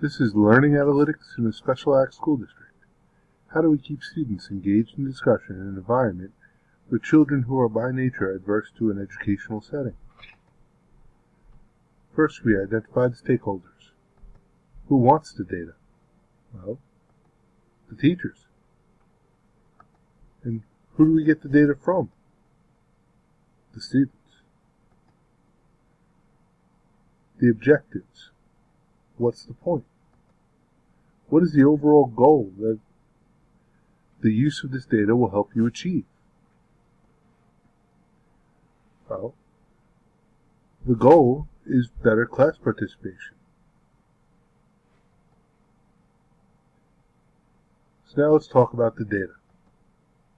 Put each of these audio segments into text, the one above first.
This is Learning Analytics in a Special Ag School District. How do we keep students engaged in discussion in an environment with children who are by nature adverse to an educational setting? First, we identify the stakeholders. Who wants the data? Well, the teachers. And who do we get the data from? The students. The objectives. What's the point? What is the overall goal that the use of this data will help you achieve? Well, the goal is better class participation. So now let's talk about the data.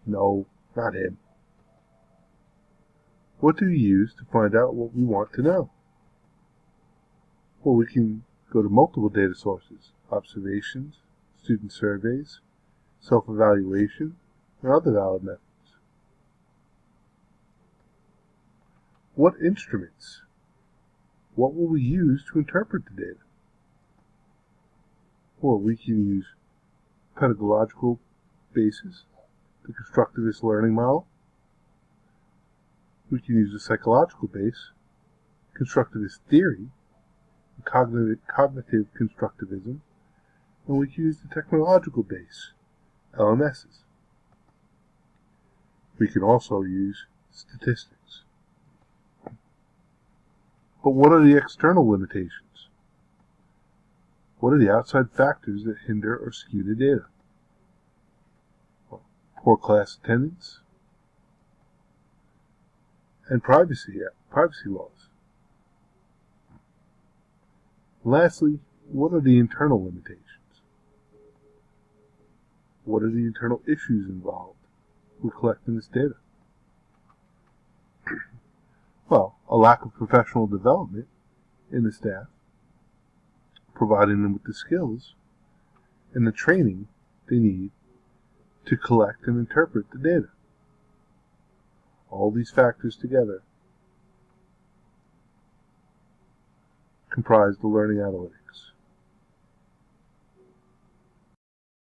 No, not him. What do we use to find out what we want to know? Well, we can go to multiple data sources: observations, student surveys, self-evaluation, and other valid methods. What instruments? What will we use to interpret the data? Well, we can use pedagogical basis, the constructivist learning model. We can use a psychological base, constructivist theory, cognitive constructivism, and we can use the technological base, LMSs. We can also use statistics. But what are the external limitations? What are the outside factors that hinder or skew the data? Well, poor class attendance and privacy laws. Lastly, what are the internal limitations? What are the internal issues involved with collecting this data? Well, a lack of professional development in the staff, providing them with the skills and the training they need to collect and interpret the data. All these factors together comprise the learning analytics.